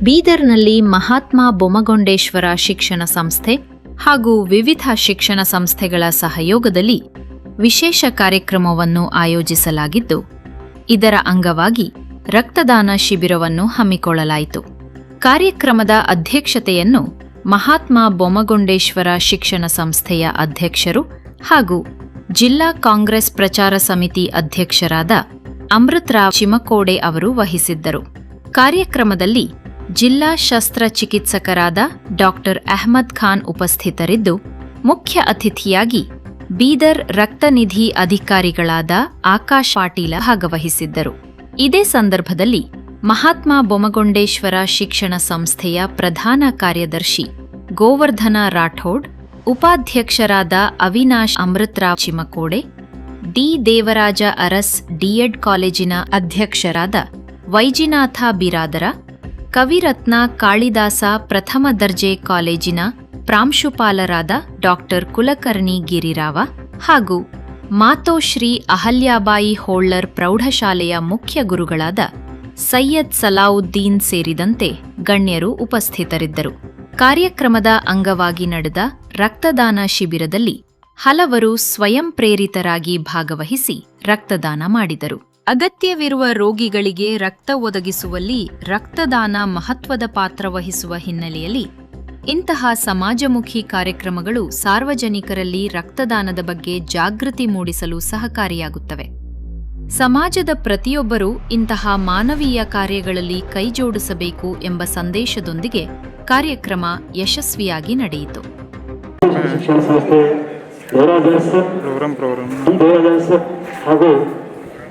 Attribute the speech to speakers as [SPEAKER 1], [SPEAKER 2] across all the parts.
[SPEAKER 1] ಬೀದರ್ನಲ್ಲಿ ಮಹಾತ್ಮ ಬೊಮ್ಮಗೊಂಡೇಶ್ವರ ಶಿಕ್ಷಣ ಸಂಸ್ಥೆ ಹಾಗೂ ವಿವಿಧ ಶಿಕ್ಷಣ ಸಂಸ್ಥೆಗಳ ಸಹಯೋಗದಲ್ಲಿ ವಿಶೇಷ ಕಾರ್ಯಕ್ರಮವನ್ನು ಆಯೋಜಿಸಲಾಗಿದ್ದು, ಇದರ ಅಂಗವಾಗಿ ರಕ್ತದಾನ ಶಿಬಿರವನ್ನು ಹಮ್ಮಿಕೊಳ್ಳಲಾಯಿತು. ಕಾರ್ಯಕ್ರಮದ ಅಧ್ಯಕ್ಷತೆಯನ್ನು ಮಹಾತ್ಮ ಬೊಮ್ಮಗೊಂಡೇಶ್ವರ ಶಿಕ್ಷಣ ಸಂಸ್ಥೆಯ ಅಧ್ಯಕ್ಷರು ಹಾಗೂ ಜಿಲ್ಲಾ ಕಾಂಗ್ರೆಸ್ ಪ್ರಚಾರ ಸಮಿತಿ ಅಧ್ಯಕ್ಷರಾದ ಅಮೃತರಾವ್ ಚಿಮಕೋಡೆ ಅವರು ವಹಿಸಿದ್ದರು. ಕಾರ್ಯಕ್ರಮದಲ್ಲಿ ಜಿಲ್ಲಾ ಶಸ್ತ್ರಚಿಕಿತ್ಸಕರಾದ ಡಾಕ್ಟರ್ ಅಹ್ಮದ್ ಖಾನ್ ಉಪಸ್ಥಿತರಿದ್ದು, ಮುಖ್ಯ ಅತಿಥಿಯಾಗಿ ಬೀದರ್ ರಕ್ತನಿಧಿ ಅಧಿಕಾರಿಗಳಾದ ಆಕಾಶ್ ಪಾಟೀಲ ಭಾಗವಹಿಸಿದ್ದರು. ಇದೇ ಸಂದರ್ಭದಲ್ಲಿ ಮಹಾತ್ಮ ಬೊಮ್ಮಗೊಂಡೇಶ್ವರ ಶಿಕ್ಷಣ ಸಂಸ್ಥೆಯ ಪ್ರಧಾನ ಕಾರ್ಯದರ್ಶಿ ಗೋವರ್ಧನ ರಾಠೋಡ್, ಉಪಾಧ್ಯಕ್ಷರಾದ ಅವಿನಾಶ್ ಅಮೃತರಾವ್ ಚಿಮಕೋಡೆ, ಡಿ ದೇವರಾಜ ಅರಸ್ ಡಿಎಡ್ ಕಾಲೇಜಿನ ಅಧ್ಯಕ್ಷರಾದ ವೈಜಿನಾಥ ಬಿರಾದರ, ಕವಿರತ್ನ ಕಾಳಿದಾಸ ಪ್ರಥಮ ದರ್ಜೆ ಕಾಲೇಜಿನ ಪ್ರಾಂಶುಪಾಲರಾದ ಡಾಕ್ಟರ್ ಕುಲಕರ್ಣಿ ಗಿರಿರಾವ ಹಾಗೂ ಮಾತೋಶ್ರೀ ಅಹಲ್ಯಾಬಾಯಿ ಹೋಳ್ಳರ್ ಪ್ರೌಢಶಾಲೆಯ ಮುಖ್ಯ ಗುರುಗಳಾದ ಸೈಯದ್ ಸಲಾವುದ್ದೀನ್ ಸೇರಿದಂತೆ ಗಣ್ಯರು ಉಪಸ್ಥಿತರಿದ್ದರು. ಕಾರ್ಯಕ್ರಮದ ಅಂಗವಾಗಿ ನಡೆದ ರಕ್ತದಾನ ಶಿಬಿರದಲ್ಲಿ ಹಲವರು ಸ್ವಯಂ ಪ್ರೇರಿತರಾಗಿ ಭಾಗವಹಿಸಿ ರಕ್ತದಾನ ಮಾಡಿದರು. ಅಗತ್ಯವಿರುವ ರೋಗಿಗಳಿಗೆ ರಕ್ತ ಒದಗಿಸುವಲ್ಲಿ ರಕ್ತದಾನ ಮಹತ್ವದ ಪಾತ್ರ ವಹಿಸುವ ಹಿನ್ನೆಲೆಯಲ್ಲಿ ಇಂತಹ ಸಮಾಜಮುಖಿ ಕಾರ್ಯಕ್ರಮಗಳು ಸಾರ್ವಜನಿಕರಲ್ಲಿ ರಕ್ತದಾನದ ಬಗ್ಗೆ ಜಾಗೃತಿ ಮೂಡಿಸಲು ಸಹಕಾರಿಯಾಗುತ್ತವೆ. ಸಮಾಜದ ಪ್ರತಿಯೊಬ್ಬರೂ ಇಂತಹ ಮಾನವೀಯ ಕಾರ್ಯಗಳಲ್ಲಿ ಕೈಜೋಡಿಸಬೇಕು ಎಂಬ ಸಂದೇಶದೊಂದಿಗೆ ಕಾರ್ಯಕ್ರಮ ಯಶಸ್ವಿಯಾಗಿ ನಡೆಯಿತು.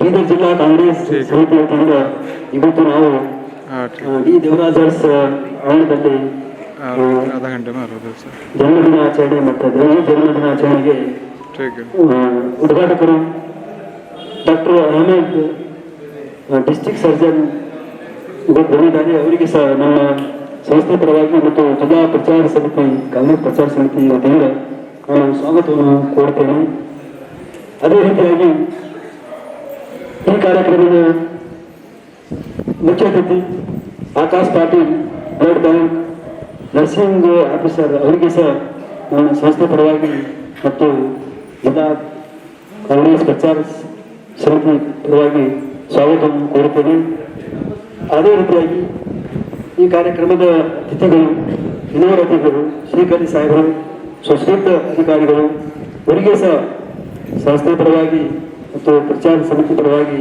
[SPEAKER 2] ಬೀದರ್ ಜಿಲ್ಲಾ ಕಾಂಗ್ರೆಸ್ ಸಮಿತಿ ವತಿಯಿಂದ ಇವತ್ತು ನಾವು ಡಿ ದೇವರಾಜರ್ಸ್ ಆವರಣದಲ್ಲಿ ಜನ್ಮದಿನಾಚರಣೆ ಮತ್ತು ಜನ್ಮದಿನಾಚರಣೆಗೆ ಉದ್ಘಾಟಕರು ಡಾಕ್ಟರ್ ಅಹಮದ್ ಡಿಸ್ಟ್ರಿಕ್ಟ್ ಸರ್ಜನ್ ಬಂದಿದ್ದಾರೆ. ಅವರಿಗೆ ಸಹ ನಮ್ಮ ಸಂಸ್ಥೆ ಪರವಾಗಿ ಮತ್ತು ಜಿಲ್ಲಾ ಪ್ರಚಾರ ಸಮಿತಿ ಕಾಂಗ್ರೆಸ್ ಪ್ರಚಾರ ಸಮಿತಿ ವತಿಯಿಂದ ನಾನು ಸ್ವಾಗತವನ್ನು ಕೋರ್ತೇನೆ. ಅದೇ ರೀತಿಯಾಗಿ ಈ ಕಾರ್ಯಕ್ರಮದ ಮುಖ್ಯ ಅತಿಥಿ Akash Patil, blood bank nursing officer, ಅವರಿಗೆ ಸಹ ನಾನು ಸಂಸ್ಥೆ ಪರವಾಗಿ ಮತ್ತು ಜಿಲ್ಲಾ ಕಾಂಗ್ರೆಸ್ ಪ್ರಚಾರ ಸಮಿತಿ ಪರವಾಗಿ ಸ್ವಾಗತವನ್ನು ಕೋರುತ್ತೇನೆ. ಅದೇ ರೀತಿಯಾಗಿ ಈ ಕಾರ್ಯಕ್ರಮದ ಅತಿಥಿಗಳು, ಇನ್ನೂರ ಅತಿಥಿಗಳು, ಶ್ರೀಕರಿ ಸಾಹೇಬರು, ಸುಶ್ರಿತ ಅಧಿಕಾರಿಗಳು, ಅವರಿಗೆ ಸಹ ಸಂಸ್ಥೆ ಪರವಾಗಿ ಮತ್ತು ಪ್ರಚಾರ ಸಮಿತಿ ಪರವಾಗಿ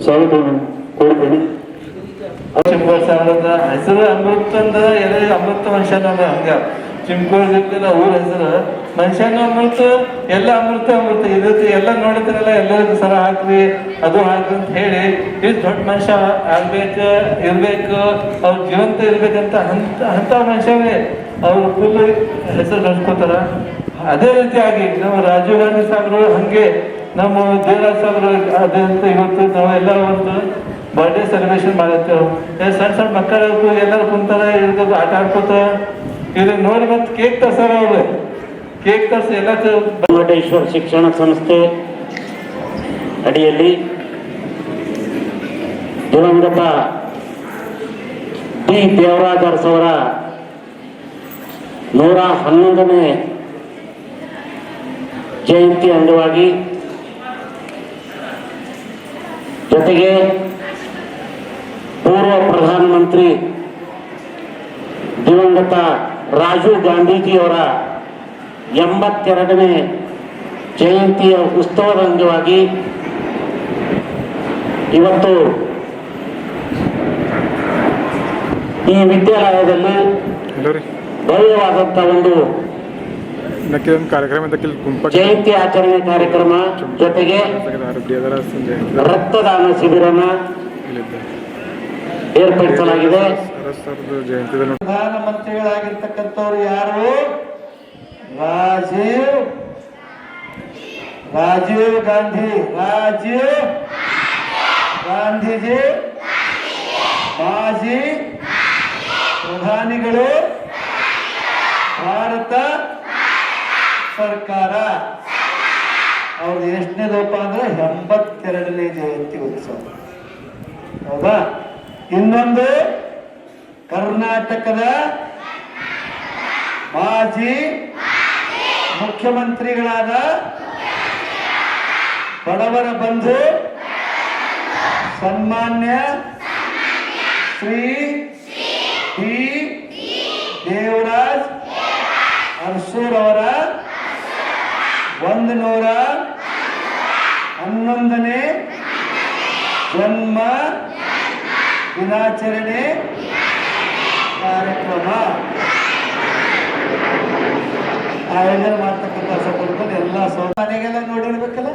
[SPEAKER 2] ಸ್ವಾಗತವನ್ನು ಕೋರುತ್ತೇನೆ.
[SPEAKER 3] ಹೆಸರು ಅಮೃತಂದ ಎಲ್ಲ ಅಮೃತ ಮನುಷ್ಯನ ಹಂಗ ಚಿಮ್ಕೋದಿರ್ತಿಲ್ಲ ಊರ ಹೆಸರು ಮನುಷ್ಯನ ಅಮೃತ, ಎಲ್ಲ ಅಮೃತ ಅಮೃತ ಇರುತ್ತೆ. ಎಲ್ಲ ನೋಡಿದ್ರಲ್ಲ, ಎಲ್ಲರಿಗೂ ಸರ ಹಾಕ್ರಿ, ಅದು ಹಾಕ್ರಿ ಅಂತ ಹೇಳಿ ಇಷ್ಟು ದೊಡ್ಡ ಮನುಷ್ಯ ಆಗ್ಬೇಕು, ಇರ್ಬೇಕು, ಅವ್ರು ಜೀವಂತ ಇರ್ಬೇಕಂತ ಅಂತ ಮನುಷ್ಯವೇ ಅವ್ರು ಫುಲ್ ಹೆಸರು ಗಳಿಸ್ಕೋತಾರ. ಅದೇ ರೀತಿಯಾಗಿ ನಮ್ಮ ರಾಜೀವ್ ಗಾಂಧಿ ಸಾಹೇಬರು, ಹಂಗೆ ನಮ್ಮ ದೇವರಾಜ್ ಸಾಹೇಬರು, ಅದೇ ಅಂತ ಇವತ್ತು ನಾವೆಲ್ಲ ಒಂದು ಬರ್ಡೇ ಸೆಲೆಬ್ರೇಷನ್ ಮಾಡತ್ತೇವೆ. ಸಣ್ಣ ಸಣ್ಣ ಮಕ್ಕಳು ಎಲ್ಲರೂ ಕುಂತಾರ, ಇರ್ಬೋದು ಆಟ ಆಡ್ಕೋತ ಇವ್ರಿಗೆ ನೋಡಿ ಮತ್ತೆ ಕೇಕ್ ತರ್ಸಾರ. ಅವ್ರು ಕೇಕ್ ತರ್ಸಿ ಎಲ್ಲ
[SPEAKER 2] ಬೊಮ್ಮಗೊಂಡೇಶ್ವರ ಶಿಕ್ಷಣ ಸಂಸ್ಥೆ ಅಡಿಯಲ್ಲಿ ದಿವಂಗತ ಡಿ ದೇವರಾಜ್ ಅರಸ್ ಅವರ 111ನೇ ಜಯಂತಿ ಅಂಗವಾಗಿ ಜೊತೆಗೆ ಪೂರ್ವ ಪ್ರಧಾನಮಂತ್ರಿ ದಿವಂಗತ ರಾಜೀವ್ ಗಾಂಧೀಜಿಯವರ 82ನೇ ಜಯಂತಿಯ ಉತ್ಸವದ ಅಂಗವಾಗಿ ಇವತ್ತು ಈ ವಿದ್ಯಾಲಯದಲ್ಲಿ ಭವ್ಯವಾದಂತಹ ಒಂದು ಜಯಂತಿ ಆಚರಣೆ ಕಾರ್ಯಕ್ರಮ ಜೊತೆಗೆ ರಕ್ತದಾನ ಶಿಬಿರನ ಏರ್ಪಡಿಸಲಾಗಿದೆ.
[SPEAKER 3] ಪ್ರಧಾನಮಂತ್ರಿಗಳಾಗಿರ್ತಕ್ಕಂಥವ್ರು ಯಾರು? ರಾಜೀವ್ ಗಾಂಧೀಜಿ ಮಾಜಿ ಪ್ರಧಾನಿಗಳು, ಭಾರತ ಸರ್ಕಾರ. ಅವ್ರದ್ದು ಎಷ್ಟನೇದಪ್ಪ ಅಂದ್ರೆ 82ನೇ ಜಯಂತಿ ಉತ್ಸವ. ಹೌದಾ? ಇನ್ನೊಂದು
[SPEAKER 4] ಕರ್ನಾಟಕದ ಮಾಜಿ ಮುಖ್ಯಮಂತ್ರಿಗಳಾದ ಬಡವರ ಬಂಧು ಸನ್ಮಾನ್ಯ ಶ್ರೀ ಡಿ ದೇವರಾಜ್ ಅರಸೂರ್ ಅವರ 111ನೇ ಜನ್ಮ ದಿನಾಚರಣೆ ಕಾರ್ಯಕ್ರಮ ಆಯೋಜನೆ ಮಾಡ್ತಕ್ಕಂಥ ಸಂದರ್ಭದಲ್ಲಿ ಎಲ್ಲ ಮನೆಗೆಲ್ಲ ನೋಡಿರ್ಬೇಕಲ್ಲ,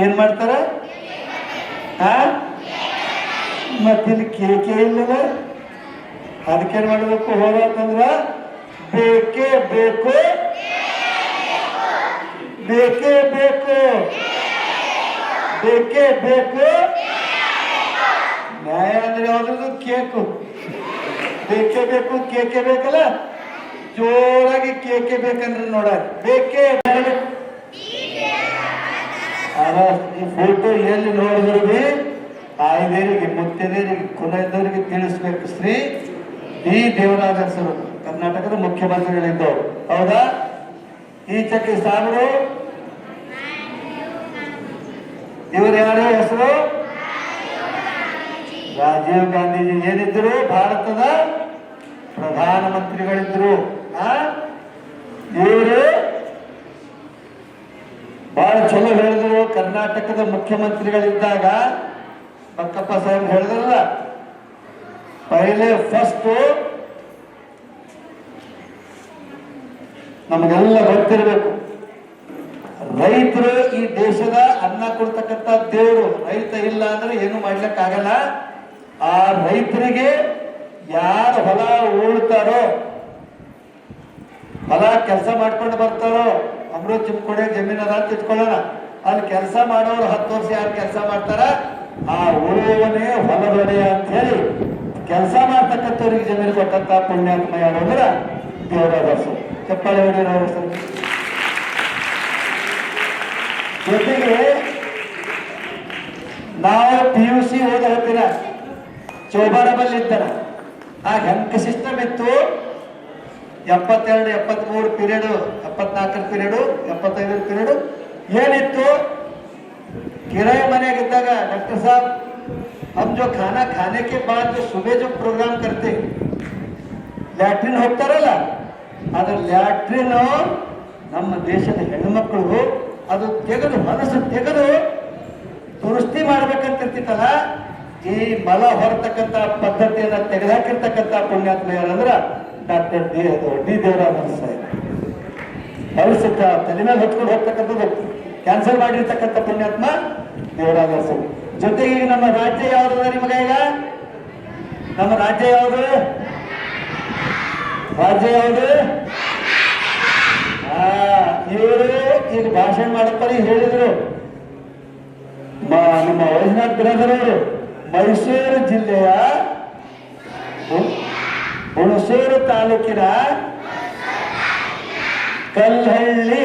[SPEAKER 4] ಏನ್ ಮಾಡ್ತಾರ? ಮತ್ತಿಲ್ಲಿ ಕೇಕೆ ಇಲ್ಲಲ್ಲ, ಅದಕ್ಕೇನ್ ಮಾಡಬೇಕು? ಹೋರಾಟಂದ್ರ ಬೇಕೇ ಬೇಕು, ಬೇಕೇ ಬೇಕು, ಬೇಕೇ ಬೇಕು. ನ್ಯಾಯ ಅಂದ್ರೆ ಯಾವ್ದು? ಕೇಕು. ಬೇಕೇ ಬೇಕು, ಕೇಕೆ ಬೇಕಲ್ಲ, ಜೋರಾಗಿ ಕೇಕೆ ಬೇಕಂದ್ರೆ ನೋಡ, ಬೇಕೇ ಈ ಫೋಟೋ ಎಲ್ಲಿ ನೋಡಿದ್ರು ಬಿ ಆಯ್ದೇರಿಗೆ ಮುತ್ತೈದರಿಗೆ ಕುಲದವರಿಗೆ ತಿಳಿಸ್ಬೇಕು. ಶ್ರೀ ಡಿ ದೇವರಾಜ ಅರಸರು ಕರ್ನಾಟಕದ ಮುಖ್ಯಮಂತ್ರಿಗಳಿದ್ದವರು, ಹೌದಾ? ಈಚಕ್ಕೆ ಸಾಗರು ಇವರು ಯಾರು? ಹೆಸರು ರಾಜೀವ್ ಗಾಂಧೀಜಿ. ಏನಿದ್ರು? ಭಾರತದ ಪ್ರಧಾನಮಂತ್ರಿಗಳಿದ್ರು. ಇವರು ಬಹಳ ಚಲೋ ಹೇಳಿದ್ರು. ಕರ್ನಾಟಕದ ಮುಖ್ಯಮಂತ್ರಿಗಳಿದ್ದಾಗ ಬಕ್ಕಪ್ಪ ಸಾಹೇಬ್ ಹೇಳಿದ್ರಲ್ಲ, ಪೈಲೆ ಫಸ್ಟ್ ನಮಗೆಲ್ಲ ಗೊತ್ತಿರಬೇಕು, ರೈತರು ಈ ದೇಶದ ಅನ್ನ ಕೊಡ್ತಕ್ಕಂಥ ದೇವರು. ರೈತ ಇಲ್ಲ ಅಂದ್ರೆ ಏನು ಮಾಡ್ಲಿಕ್ಕಾಗಲ್ಲ. ಆ ರೈತರಿಗೆ ಯಾರು ಹೊಲ ಉಳ್ತಾರೋ, ಹೊಲ ಕೆಲಸ ಮಾಡ್ಕೊಂಡು ಬರ್ತಾರೋ, ಅಮೃತ ಚಿಮ್ಕೊಡೆ ಜಮೀನ್ ಅದ ಅಂತ ಇಟ್ಕೊಳ್ಳೋಣ, ಅಲ್ಲಿ ಕೆಲಸ ಮಾಡೋರು 10 ವರ್ಷ ಯಾರು ಕೆಲಸ ಮಾಡ್ತಾರ, ಆ ಉಳುವವನೇ ಹೊಲದೊಡೆಯ ಅಂತ ಹೇಳಿ ಕೆಲಸ ಮಾಡ್ತಕ್ಕಂಥವ್ರಿಗೆ ಜಮೀನು ಕೊಟ್ಟಂತ ಪುಣ್ಯಾತ್ಮ ಯಾರು ಅಂದ್ರ ದೇವರಾಜ ಅರಸರು. ಚಪ್ಪಾಳೆ ಹೊಡೆಯೋರು ಅವ್ರ ಹೆಸರು. ಜೊತೆಗೆ ನಾವು PUC ಓದ ಹೇಳ್ತೀರ, ಚೌಬಾರ ಬಲ್ಲಿ ಇದ್ದಾರ. ಆ ಹೆಂಕ ಸಿಸ್ಟಮ್ ಇತ್ತು. 72, 73 ಪೀರಿಯಡ್, 74 ಪೀರಿಯಡ್, 75 ಪೀರಿಯಡ್ ಏನಿತ್ತು? किराए ಮನೆಯಾಗಿದ್ದಾಗ ಡಾಕ್ಟರ್ साहब हम जो खाना खाने के बाद जो सुबह जो प्रोग्राम करते ಲ್ಯಾಟ್ರಿನ್ ಹೋಗ್ತಾರಲ್ಲ, ಅದ್ರ ಲ್ಯಾಟ್ರಿನ್ ನಮ್ಮ ದೇಶದ ಹೆಣ್ಣುಮಕ್ಕಳು ಅದು ತೆಗೆದು ಮನಸ್ಸು ತೆಗೆದು ದುರಸ್ತಿ ಮಾಡ್ಬೇಕಂತಿರ್ತಿತ್ತಲ್ಲ, ಈ ಮಲ ಹೊರತಕ್ಕಂಥ ಪದ್ಧತಿಯನ್ನ ತೆಗೆದಾಕಿರ್ತಕ್ಕಂಥ ಪುಣ್ಯಾತ್ಮ ಯಾರಂದ್ರ ಡಾಕ್ಟರ್ ಡಿ ದೇವರಾಜ ಸಾಹೇಬ್. ಭವಿಷ್ಯಕ್ಕ ತಲೆ ಮೇಲೆ ಹೊತ್ಕೊಂಡು ಹೋಗ್ತಕ್ಕಂಥದ್ದು ಕ್ಯಾನ್ಸಲ್ ಮಾಡಿರ್ತಕ್ಕಂಥ ಪುಣ್ಯಾತ್ಮ ದೇವರಾಜ ಅರಸರು. ಜೊತೆಗೆ ಈಗ ನಮ್ಮ ರಾಜ್ಯ ಯಾವ್ದು ನಿಮಗ? ಈಗ ನಮ್ಮ ರಾಜ್ಯ ಯಾವುದು? ರಾಜ್ಯ ಯಾವುದು? ಇವರು ಈಗ ಭಾಷಣ ಮಾಡಪ್ಪರಿ ಹೇಳಿದ್ರು, ನಮ್ಮ ವೈದ್ಯನಾಥ್ ಬ್ರದರ್ ಅವರು ಮೈಸೂರು ಜಿಲ್ಲೆಯ ಹುಣಸೂರು ತಾಲೂಕಿನ ಕಲ್ಲಹಳ್ಳಿಯಲ್ಲಿ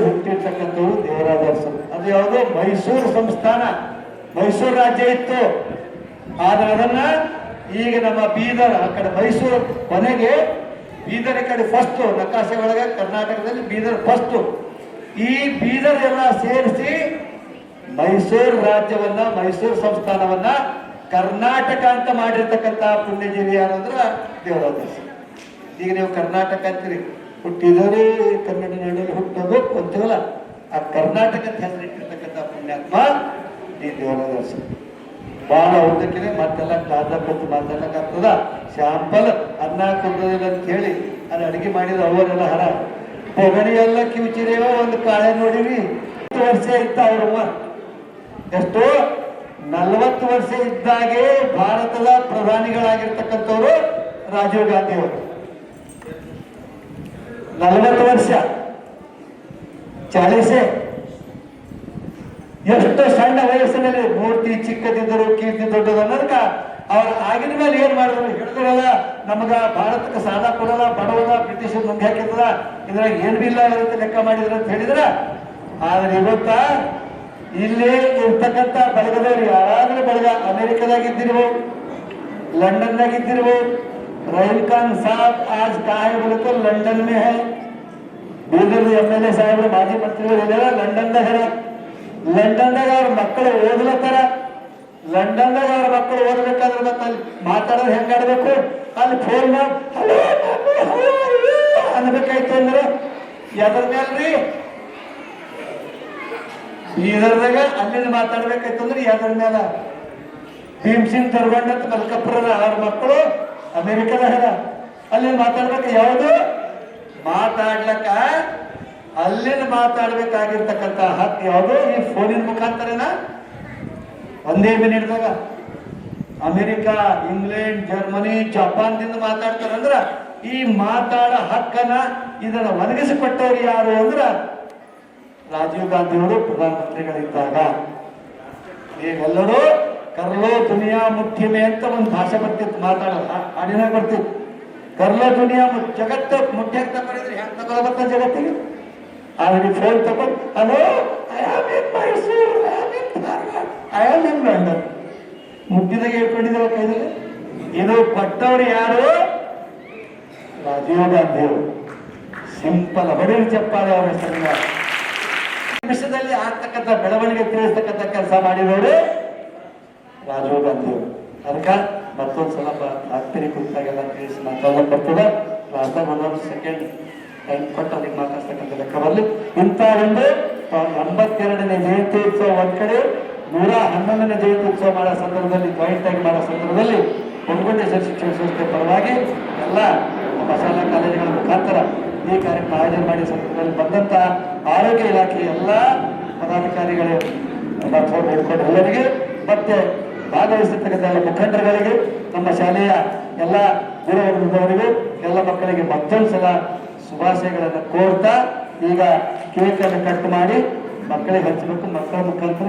[SPEAKER 4] ಹುಟ್ಟಿರ್ತಕ್ಕಂಥವ್ರು ದೇವರಾಜ ಅರಸರು. ಅದು ಯಾವುದು? ಮೈಸೂರು ಸಂಸ್ಥಾನ, ಮೈಸೂರು ರಾಜ್ಯ ಇತ್ತು. ಆದ್ರೆ ಅದನ್ನ ಈಗ ನಮ್ಮ ಬೀದರ್, ಆ ಕಡೆ ಮೈಸೂರು ಕೊನೆಗೆ ಬೀದರ್ ಈ ಕಡೆ ಫಸ್ಟ್ ನಕಾಶೆ ಒಳಗೆ ಕರ್ನಾಟಕದಲ್ಲಿ ಬೀದರ್ ಫಸ್ಟ್. ಈ ಬೀದರ್ ಎಲ್ಲ ಸೇರಿಸಿ ಮೈಸೂರು ರಾಜ್ಯವನ್ನ, ಮೈಸೂರು ಸಂಸ್ಥಾನವನ್ನ ಕರ್ನಾಟಕ ಅಂತ ಮಾಡಿರ್ತಕ್ಕಂಥ ಪುಣ್ಯಜೀವಿ ಯಾರಂದ್ರ ದೇವರಾಜ ಅರಸರು. ಈಗ ನೀವು ಕರ್ನಾಟಕ ಅಂತೀರಿ, ಹುಟ್ಟಿದವರು ಕನ್ನಡ ನಾಡಲ್ಲಿ ಹುಟ್ಟೋದು ಅಂತೀವಲ್ಲ, ಆ ಕರ್ನಾಟಕದ ಹೆಸರಿಟ್ಟಿರ್ತಕ್ಕಂಥ ಪುಣ್ಯಾತ್ಮ ಈ ದೇವರಾಜ ಅರಸರು. ಬಹಳ ಉದ್ದಕ್ಕಿದೆ, ಮತ್ತೆಲ್ಲ ಕಾದ ಕೊಟ್ಟು ಮಾತಾಡಕ್ಕಾಗ್ತದ. ಶಾಂಪಲ್ ಅನ್ನ ಕುಂದದಿಲ್ಲ ಅಂತ ಹೇಳಿ ಅದು ಅಡಿಗೆ ಮಾಡಿದ ಅವರೆಲ್ಲ ಹರ ಪೊಗಣಿ ಎಲ್ಲ ಕಿವುಚಿರೇವ ಒಂದು ಕಾಳೆ ನೋಡಿವಿ. 40 ವರ್ಷ ಇತ್ತ ಅವ್ರಮ್ಮ. ಎಷ್ಟು? 40 ವರ್ಷ ಇದ್ದಾಗೆ ಭಾರತದ ಪ್ರಧಾನಿಗಳಾಗಿರ್ತಕ್ಕಂಥವ್ರು ರಾಜೀವ್ ಗಾಂಧಿ ಅವರು. 40 ವರ್ಷ 40. ಎಷ್ಟು ಸಣ್ಣ ವಯಸ್ಸಿನಲ್ಲಿ ಮೂರ್ತಿ ಚಿಕ್ಕದಿದ್ದರು, ಕೀರ್ತಿ ದೊಡ್ಡದು ಅನ್ನೋದಕ್ಕ ಅವ್ರು ಆಗಿನ ಮೇಲೆ ಏನ್ ಮಾಡಿದ್ರು? ಹೇಳಿದ್ರಲ್ಲ, ನಮಗ ಭಾರತಕ್ಕೆ ಸಾಲ ಕೊಡಲ್ಲ, ಬಡವದ ಬ್ರಿಟಿಷರ್ ಮುಂದೆ ಹಾಕಿದ್ರ, ಇದ್ರಾಗ ಏನ್ ಬಿಲ್ಲ ಅಂತ ಲೆಕ್ಕ ಮಾಡಿದ್ರ ಅಂತ ಹೇಳಿದ್ರ. ಆದ್ರೆ ಇವತ್ತ ಇಲ್ಲಿ ಇರ್ತಕ್ಕಂಥ ಬಳಗದವ್ರು ಯಾರಾದ್ರೂ ಬಳಗ ಅಮೆರಿಕದಾಗಿದ್ದಿರ್ಬೋದು, लंदनದಾಗಿದ್ದಿರ್ಬೋದು. ರಹೀಲ್ ಖಾನ್ ಸಾಬ್ आज कहाँ है बोले तो लंदन में है. ಬೀದರ್ MLA ಸಾಹೇಬರು ಮಾಜಿ ಮಂತ್ರಿಗಳು ಲಂಡನ್ದಾಗ ಲಂಡನ್ದಾಗ ಅವ್ರ ಮಕ್ಕಳು ಓದ್ಲತ್ತಾರ. ಲಂಡನ್ದಾಗ ಅವ್ರ ಮಕ್ಕಳು ಓದಬೇಕಾದ್ರೆ ಮತ್ತೆ ಅಲ್ಲಿ ಮಾತಾಡೋದು ಹೆಂಗಾಡ್ಬೇಕು, ಅಲ್ಲಿ ಫೋನ್ ಮಾಡಿ ಅನ್ಬೇಕಾಯ್ತು ಅಂದ್ರೆ ಯಾವ್ದ್ರ ಮೇಲ್ರಿ ಬೀದರ್ದಾಗ ಅಲ್ಲಿಂದ ಮಾತಾಡ್ಬೇಕಾಯ್ತು ಅಂದ್ರೆ ಯಾವ್ದ್ರ ಮೇಲ ಭೀಮ್ ಸಿಂಗ್ ತರ್ಗೊಂಡಂತ ಮಲ್ಕಪ್ಪುರದ ಅವ್ರ ಮಕ್ಕಳು ಅಮೆರಿಕದಾಗ ಅಲ್ಲಿಂದ ಮಾತಾಡ್ಬೇಕು. ಯಾವುದು ಮಾತಾಡ್ಲಕ್ಕ ಅಲ್ಲಿಂದ ಮಾತಾಡ್ಬೇಕಾಗಿರ್ತಕ್ಕಂಥ ಹಕ್ಕು ಯಾವುದು ಈ ಫೋನಿನ ಮುಖಾಂತರನ ಒಂದೇ ಮಿನಿಟ್ದಾಗ ಅಮೆರಿಕಾ, ಇಂಗ್ಲೆಂಡ್, ಜರ್ಮನಿ, ಜಪಾನ್ದಿಂದ ಮಾತಾಡ್ತಾರಂದ್ರ ಈ ಮಾತಾಡೋ ಹಕ್ಕನ್ನ ಇದನ್ನ ಒದಗಿಸಿಕೊಟ್ಟವ್ರು ಯಾರು ಅಂದ್ರ ರಾಜೀವ್ ಗಾಂಧಿ ಅವರು ಪ್ರಧಾನಮಂತ್ರಿಗಳಿದ್ದಾಗ. ಈಗೆಲ್ಲರೂ ಕರ್ಲೋ ದುನಿಯಾ ಮುಖ್ಯಮೆ ಅಂತ ಒಂದು ಭಾಷೆ ಬರ್ತಿತ್ತು, ಮಾತಾಡೋದು ಹಾಡಿನ ಬರ್ತಿತ್ತು. ಕರ್ಲೋ ದುನಿಯಾ ಜಗತ್ತು ಮುಖ್ಯಕ್ಕೆ ತಗೊಂಡಿದ್ರೆ ಹೆಂಗ್ ತಗೊಳ್ಬತ್ತ ಜಗತ್ತಿಗೆ. ಆಮೇಲೆ ಫೋನ್ ತಗೊಂಡು hello I am in Mysuru, I am in London ಮುಗ್ಗಿದಾಗ ಹೇಳ್ಕೊಂಡಿದ್ದೇವೆ ಕೈದಲ್ಲಿ. ಇದು ಕೊಟ್ಟವ್ರು ಯಾರು? ರಾಜೀವ್ ಗಾಂಧಿ ಅವರು. ಸಿಂಪಲ್ ಬಡೀರ್ ಚಪ್ಪಾಳೆ ಅವರ ಹೆಸರಿನ ನಿಮಿಷದಲ್ಲಿ ಆಗ್ತಕ್ಕಂಥ ಬೆಳವಣಿಗೆ ತಿಳಿಸ್ತಕ್ಕಂಥ ಕೆಲಸ ಮಾಡಿದವರು ರಾಜೀವ್ ಗಾಂಧಿ ಅವರು. ಅದಕ್ಕೆ ಮತ್ತೊಂದು ಸಲ ಆಗ್ತೀರಿ ಕುರಿತಾಗೆಲ್ಲ ತಿಳಿಸಿ ಮಾತಾಡಲ್ಪಡ್ತದೆ. ಲಾಸ್ಟಾಗ ಒಂದೊಂದು ಸೆಕೆಂಡ್ ಟೈಮ್ ಕೊಟ್ಟು ಅದಕ್ಕೆ ಮಾತಾಡ್ತಕ್ಕಂಥ ಲೆಕ್ಕ ಬರಲಿ. ಇಂಥ ಒಂದು 82ನೇ ಜಯಂತಿ ಉತ್ಸವ ಒಂದ್ ಕಡೆ, 111ನೇ ಜಯಂತಿ ಉತ್ಸವ ಮಾಡೋ ಸಂದರ್ಭದಲ್ಲಿ, ಜಾಯಿಂಟ್ ಆಗಿ ಮಾಡೋ ಸಂದರ್ಭದಲ್ಲಿ ಬೊಮ್ಮಗೊಂಡೇಶ್ವರ ಶಿಕ್ಷಣ ಸಂಸ್ಥೆ ಪರವಾಗಿ ಎಲ್ಲ ನಮ್ಮ ಶಾಲಾ ಕಾಲೇಜುಗಳ ಮುಖಾಂತರ ಈ ಕಾರ್ಯಕ್ರಮ ಆಯೋಜನೆ ಮಾಡಿ ಸಂದರ್ಭದಲ್ಲಿ ಬಂದಂತ ಆರೋಗ್ಯ ಇಲಾಖೆ ಎಲ್ಲ ಪದಾಧಿಕಾರಿಗಳು ಬೇಡ್ಕೊಂಡು ಎಲ್ಲರಿಗೆ ಮತ್ತೆ ಭಾಗವಹಿಸಿರ್ತಕ್ಕಂಥ ಎಲ್ಲ ಮುಖಂಡರುಗಳಿಗೆ, ನಮ್ಮ ಶಾಲೆಯ ಎಲ್ಲ ಗುರುವರ್ಗದವರಿಗೂ ಎಲ್ಲ ಮಕ್ಕಳಿಗೆ ಮತ್ತೊಂದು ಸಲ ಶುಭಾಶಯಗಳನ್ನು ಕೋರ್ತಾ ಈಗ ಕೇಕ್ ಅನ್ನು ಕಟ್ ಮಾಡಿ ಮಕ್ಕಳಿಗೆ ಹಚ್ಚಬೇಕು. ಮಕ್ಕಳ ಮುಖಾಂತರ